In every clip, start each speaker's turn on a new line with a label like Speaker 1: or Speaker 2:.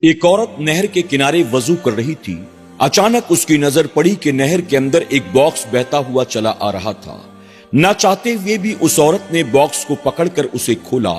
Speaker 1: ایک عورت نہر کے کنارے وضو کر رہی تھی۔ اچانک اس کی نظر پڑی کہ نہر کے اندر ایک باکس بہتا ہوا چلا آ رہا تھا۔ نہ چاہتے ہوئے بھی اس عورت نے باکس کو پکڑ کر اسے کھولا۔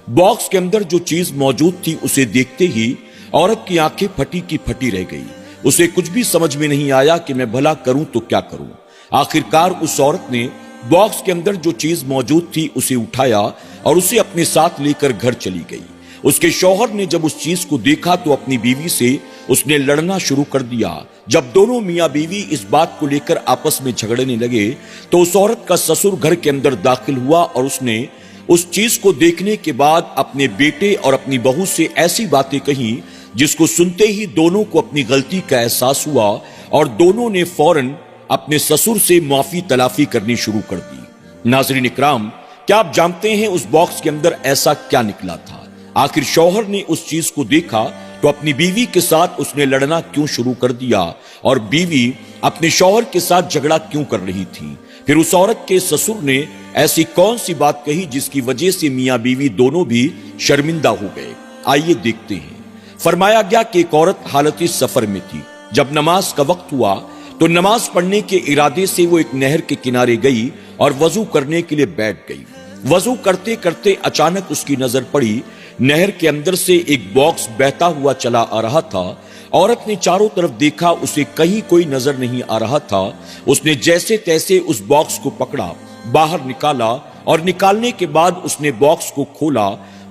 Speaker 1: باکس کے اندر جو چیز موجود تھی اسے دیکھتے ہی عورت کی آنکھیں پھٹی کی پھٹی رہ گئی۔ اسے کچھ بھی سمجھ میں نہیں آیا کہ میں بھلا کروں تو کیا کروں۔ آخرکار اس عورت نے باکس کے اندر جو چیز موجود تھی اسے اٹھایا اور اسے اپنے ساتھ لے کر گھر چلی گئی۔ اس کے شوہر نے جب اس چیز کو دیکھا تو اپنی بیوی سے اس نے لڑنا شروع کر دیا۔ جب دونوں میاں بیوی اس بات کو لے کر آپس میں جھگڑنے لگے تو اس عورت کا سسر گھر کے اندر داخل ہوا اور اس نے اس چیز کو دیکھنے کے بعد اپنے بیٹے اور اپنی بہو سے ایسی باتیں کہیں جس کو سنتے ہی دونوں کو اپنی غلطی کا احساس ہوا اور دونوں نے فوراً اپنے سسر سے معافی تلافی کرنی شروع کر دی۔ ناظرین اکرام، کیا آپ جانتے ہیں اس باکس کے اندر ایسا کیا نکلا تھا؟ آخر شوہر نے اس چیز کو دیکھا تو اپنی بیوی کے ساتھ اس نے لڑنا کیوں شروع کر دیا اور بیوی اپنے شوہر کے ساتھ جھگڑا کیوں کر رہی تھی؟ پھر اس عورت کے سسر نے ایسی کون سی بات کہی جس کی وجہ سے میاں بیوی دونوں بھی شرمندہ ہو گئے؟ آئیے دیکھتے ہیں۔ فرمایا گیا کہ ایک عورت حالت سفر میں تھی۔ جب نماز کا وقت ہوا تو نماز پڑھنے کے ارادے سے وہ ایک نہر کے کنارے گئی اور وضو کرنے کے لیے بیٹھ گئی۔ وضو کرتے کرتے اچانک اس کی نظر پڑی نہر کے اندر سے ایک باکس بہتا ہوا چلا آ رہا تھا۔ عورت نے چاروں طرف دیکھا، اسے کہیں کوئی نظر نہیں آ رہا تھا۔ اس نے جیسے تیسے اس باکس کو پکڑا، باہر نکالا اور نکالنے کے بعد اس نے باکس کو کھولا۔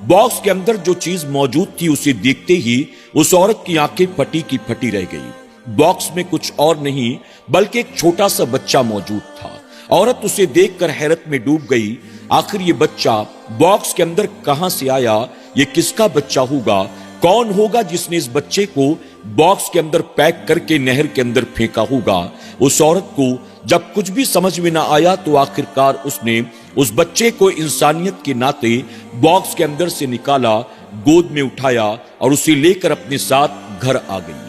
Speaker 1: باکس کے اندر جو چیز موجود تھی اسے دیکھتے ہی اس عورت کی آنکھیں پھٹی کی پھٹی رہ گئی۔ باکس میں کچھ اور نہیں بلکہ ایک چھوٹا سا بچہ موجود تھا۔ عورت اسے دیکھ کر حیرت میں ڈوب گئی۔ آخر یہ بچہ باکس کے اندر کہاں سے آیا؟ یہ کس کا بچہ ہوگا؟ کون ہوگا جس نے اس بچے کو باکس کے اندر پیک کر کے نہر کے اندر پھینکا ہوگا؟ اس عورت کو جب کچھ بھی سمجھ میں نہ آیا تو آخرکار اس نے اس بچے کو انسانیت کے ناطے باکس کے اندر سے نکالا، گود میں اٹھایا اور اسے لے کر اپنے ساتھ گھر آ گئی۔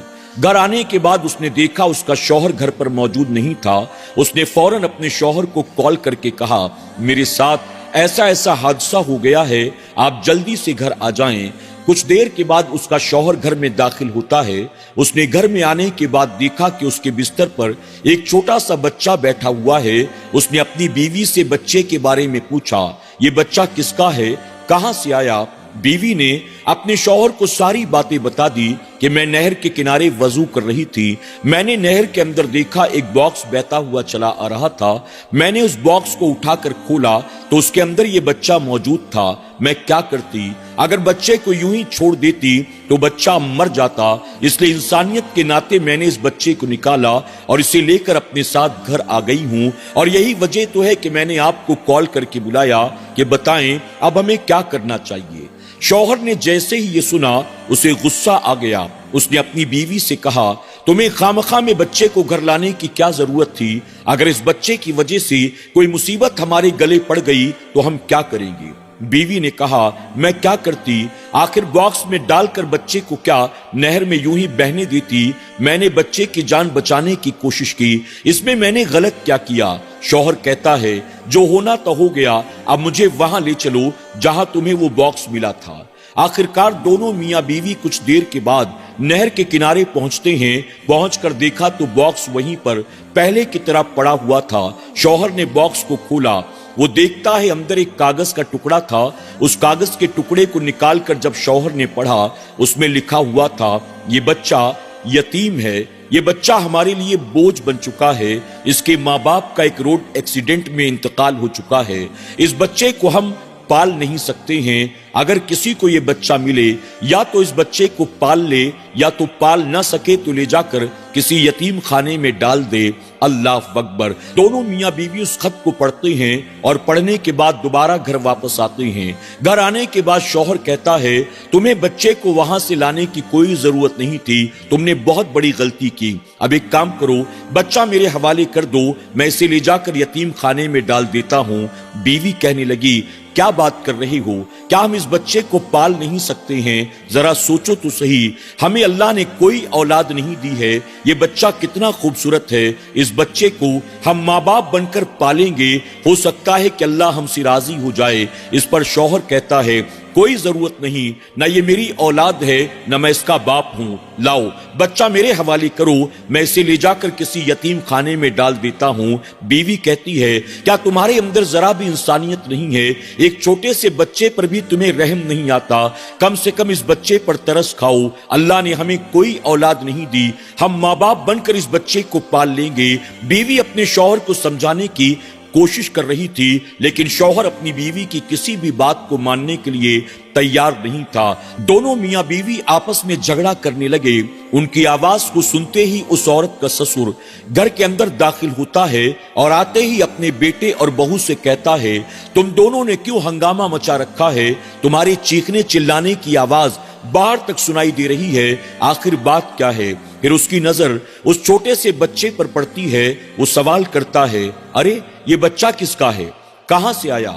Speaker 1: گھر آنے کے بعد اس نے دیکھا اس کا شوہر گھر پر موجود نہیں تھا۔ اس نے فوراً اپنے شوہر کو کال کر کے کہا، میرے ساتھ ایسا ایسا حادثہ ہو گیا ہے، آپ جلدی سے گھر آ جائیں۔ کچھ دیر کے بعد اس کا شوہر گھر میں داخل ہوتا ہے۔ اس نے گھر میں آنے کے بعد دیکھا کہ اس کے بستر پر ایک چھوٹا سا بچہ بیٹھا ہوا ہے۔ اس نے اپنی بیوی سے بچے کے بارے میں پوچھا، یہ بچہ کس کا ہے؟ کہاں سے آیا؟ بیوی نے اپنے شوہر کو ساری باتیں بتا دی کہ میں نہر کے کنارے وضو کر رہی تھی، میں نے نہر کے اندر دیکھا ایک باکس بہتا ہوا چلا آ رہا تھا، میں نے اس باکس کو اٹھا کر کھولا تو اس کے اندر یہ بچہ موجود تھا۔ میں کیا کرتی؟ اگر بچے کو یوں ہی چھوڑ دیتی تو بچہ مر جاتا، اس لیے انسانیت کے ناطے میں نے اس بچے کو نکالا اور اسے لے کر اپنے ساتھ گھر آ گئی ہوں، اور یہی وجہ تو ہے کہ میں نے آپ کو کال کر کے بلایا کہ بتائیں اب ہمیں کیا کرنا چاہیے۔ شوہر نے جیسے ہی یہ سنا اسے غصہ آ گیا۔ اس نے اپنی بیوی سے کہا، تمہیں خامخواہ میں بچے کو گھر لانے کی کیا ضرورت تھی؟ اگر اس بچے کی وجہ سے کوئی مصیبت ہمارے گلے پڑ گئی تو ہم کیا کریں گے؟ بیوی نے کہا، میں کیا کرتی؟ آخر باکس میں ڈال کر بچے کو کیا نہر میں یوں ہی بہنے دیتی؟ میں نے بچے کی جان بچانے کی کوشش کی، اس میں نے غلط کیا کیا؟ شوہر کہتا ہے، جو ہونا تو ہو گیا، اب مجھے وہاں لے چلو جہاں تمہیں وہ باکس ملا تھا۔ آخرکار دونوں میاں بیوی کچھ دیر کے بعد نہر کے کنارے پہنچتے ہیں۔ پہنچ کر دیکھا تو باکس وہیں پر پہلے کی طرح پڑا ہوا تھا۔ شوہر نے باکس کو کھولا، وہ دیکھتا ہے اندر ایک کاغذ کا ٹکڑا تھا۔ اس کاغذ کے ٹکڑے کو نکال کر جب شوہر نے پڑھا، اس میں لکھا ہوا تھا، یہ بچہ یتیم ہے، یہ بچہ ہمارے لیے بوجھ بن چکا ہے، اس کے ماں باپ کا ایک روڈ ایکسیڈنٹ میں انتقال ہو چکا ہے، اس بچے کو ہم پال نہیں سکتے ہیں۔ اگر کسی کو یہ بچہ ملے یا تو اس بچے کو پال لے یا تو پال نہ سکے تو لے جا کر کسی یتیم خانے میں ڈال دے۔ اللہ اکبر۔ دونوں میاں بیوی اس خط کو پڑھتے ہیں اور پڑھنے کے بعد دوبارہ گھر واپس آتے ہیں۔ گھر آنے کے بعد شوہر کہتا ہے، تمہیں بچے کو وہاں سے لانے کی کوئی ضرورت نہیں تھی، تم نے بہت بڑی غلطی کی۔ اب ایک کام کرو، بچہ میرے حوالے کر دو، میں اسے لے جا کر یتیم خانے میں ڈال دیتا ہوں۔ بیوی کہنے لگی، کیا بات کر رہے ہو؟ کیا ہم اس بچے کو پال نہیں سکتے ہیں؟ ذرا سوچو تو صحیح، ہمیں اللہ نے کوئی اولاد نہیں دی ہے، یہ بچہ کتنا خوبصورت ہے، اس بچے کو ہم ماں باپ بن کر پالیں گے، ہو سکتا ہے کہ اللہ ہم سے راضی ہو جائے۔ اس پر شوہر کہتا ہے، کوئی ضرورت نہیں، نہ یہ میری اولاد ہے نہ میں اس کا باپ ہوں، لاؤ بچہ میرے حوالے کرو، میں اسے لے جا کر کسی یتیم خانے میں ڈال دیتا ہوں۔ بیوی کہتی ہے کیا تمہارے اندر ذرا بھی انسانیت نہیں ہے؟ ایک چھوٹے سے بچے پر بھی تمہیں رحم نہیں آتا؟ کم سے کم اس بچے پر ترس کھاؤ، اللہ نے ہمیں کوئی اولاد نہیں دی، ہم ماں باپ بن کر اس بچے کو پال لیں گے۔ بیوی اپنے شوہر کو سمجھانے کی کوشش کر رہی تھی، لیکن شوہر اپنی بیوی کی کسی بھی بات کو ماننے کے لیے تیار نہیں تھا۔ دونوں میاں بیوی آپس میں جھگڑا کرنے لگے۔ ان کی آواز کو سنتے ہی اس عورت کا سسر گھر کے اندر داخل ہوتا ہے اور آتے ہی اپنے بیٹے اور بہو سے کہتا ہے تم دونوں نے کیوں ہنگامہ مچا رکھا ہے؟ تمہاری چیخنے چلانے کی آواز باہر تک سنائی دے رہی ہے، آخر بات کیا ہے؟ پھر اس کی نظر اس چھوٹے سے بچے پر پڑتی ہے، وہ سوال کرتا ہے ارے یہ بچہ کس کا ہے، کہاں سے آیا؟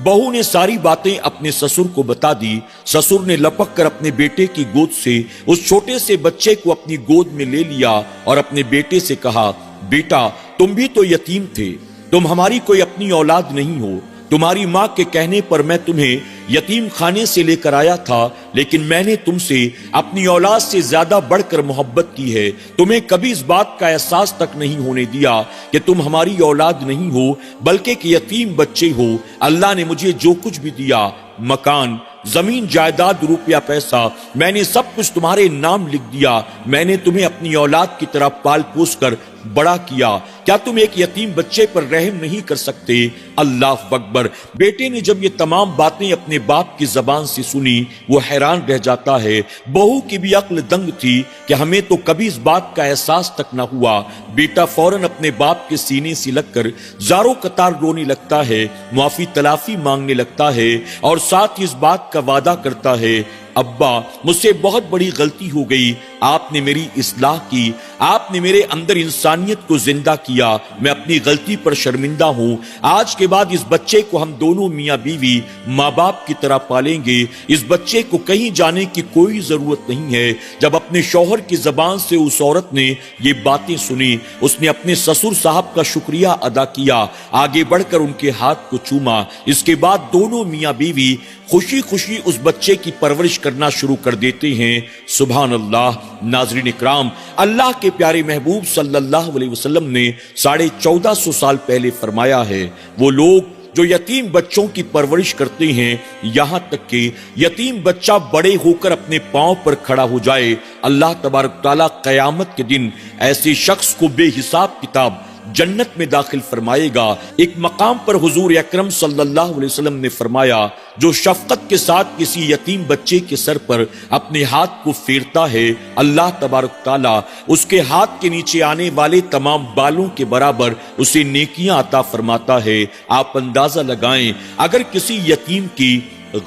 Speaker 1: بہو نے ساری باتیں اپنے سسر کو بتا دی۔ سسر نے لپک کر اپنے بیٹے کی گود سے اس چھوٹے سے بچے کو اپنی گود میں لے لیا اور اپنے بیٹے سے کہا بیٹا تم بھی تو یتیم تھے، تم ہماری کوئی اپنی اولاد نہیں ہو، تمہاری ماں کے کہنے پر میں تمہیں یتیم خانے سے لے کر آیا تھا، لیکن میں نے تم سے اپنی اولاد سے زیادہ بڑھ کر محبت کی ہے، تمہیں کبھی اس بات کا احساس تک نہیں ہونے دیا کہ تم ہماری اولاد نہیں ہو بلکہ کہ یتیم بچے ہو۔ اللہ نے مجھے جو کچھ بھی دیا، مکان، زمین، جائیداد، روپیہ، پیسہ، میں نے سب کچھ تمہارے نام لکھ دیا، میں نے تمہیں اپنی اولاد کی طرح پال پوس کر بڑا کیا، کیا تم ایک یتیم بچے پر رحم نہیں کر سکتے؟ اللہ اکبر۔ بیٹے نے جب یہ تمام باتیں اپنے باپ کی زبان سے سنی وہ حیران رہ جاتا ہے۔ بہو کی بھی عقل دنگ تھی کہ ہمیں تو کبھی اس بات کا احساس تک نہ ہوا۔ بیٹا فوراً اپنے باپ کے سینے سے لگ کر زاروں قطار رونے لگتا ہے، معافی تلافی مانگنے لگتا ہے اور ساتھ ہی اس بات کا وعدہ کرتا ہے ابا مجھ سے بہت بڑی غلطی ہو گئی، آپ نے میری اصلاح کی، آپ نے میرے اندر انسانیت کو زندہ کیا، میں اپنی غلطی پر شرمندہ ہوں، آج کے بعد اس بچے کو ہم دونوں میاں بیوی ماں باپ کی طرح پالیں گے، اس بچے کو کہیں جانے کی کوئی ضرورت نہیں ہے۔ جب اپنے شوہر کی زبان سے اس عورت نے یہ باتیں سنی، اس نے اپنے سسر صاحب کا شکریہ ادا کیا، آگے بڑھ کر ان کے ہاتھ کو چوما۔ اس کے بعد دونوں میاں بیوی خوشی خوشی اس بچے کی پرورش کرنا شروع کر دیتے ہیں۔ سبحان اللہ۔ ناظرین اکرام، اللہ کے پیارے محبوب صلی اللہ علیہ وسلم نے 1450 سال پہلے فرمایا ہے وہ لوگ جو یتیم بچوں کی پرورش کرتے ہیں، یہاں تک کہ یتیم بچہ بڑے ہو کر اپنے پاؤں پر کھڑا ہو جائے، اللہ تبارک تعالیٰ قیامت کے دن ایسے شخص کو بے حساب کتاب جنت میں داخل فرمائے گا۔ ایک مقام پر حضور اکرم صلی اللہ علیہ وسلم نے فرمایا جو شفقت کے ساتھ کسی یتیم بچے کے سر پر اپنے ہاتھ کو پھیرتا ہے، اللہ تبارک تعالیٰ اس کے ہاتھ کے نیچے آنے والے تمام بالوں کے برابر اسے نیکیاں عطا فرماتا ہے۔ آپ اندازہ لگائیں اگر کسی یتیم کی،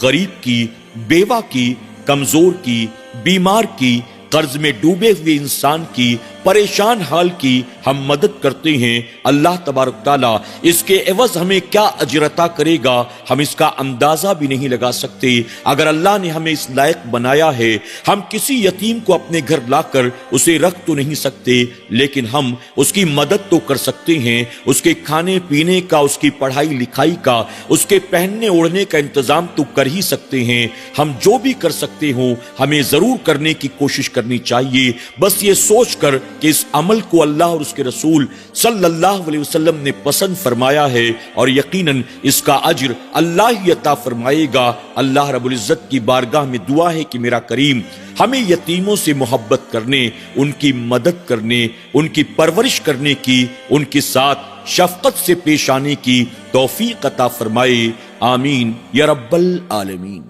Speaker 1: غریب کی، بیوہ کی، کمزور کی، بیمار کی، قرض میں ڈوبے ہوئے انسان کی، پریشان حال کی ہم مدد کرتے ہیں، اللہ تبارک تعالیٰ اس کے عوض ہمیں کیا اجر عطا کرے گا ہم اس کا اندازہ بھی نہیں لگا سکتے۔ اگر اللہ نے ہمیں اس لائق بنایا ہے، ہم کسی یتیم کو اپنے گھر لا کر اسے رکھ تو نہیں سکتے، لیکن ہم اس کی مدد تو کر سکتے ہیں، اس کے کھانے پینے کا، اس کی پڑھائی لکھائی کا، اس کے پہننے اوڑھنے کا انتظام تو کر ہی سکتے ہیں۔ ہم جو بھی کر سکتے ہوں ہمیں ضرور کرنے کی کوشش کرنی چاہیے، بس یہ سوچ کر کہ اس عمل کو اللہ اور اس کے رسول صلی اللہ علیہ وسلم نے پسند فرمایا ہے اور یقیناً اس کا اجر اللہ ہی عطا فرمائے گا۔ اللہ رب العزت کی بارگاہ میں دعا ہے کہ میرا کریم ہمیں یتیموں سے محبت کرنے، ان کی مدد کرنے، ان کی پرورش کرنے کی، ان کے ساتھ شفقت سے پیش آنے کی توفیق عطا فرمائے، آمین یا رب العالمین۔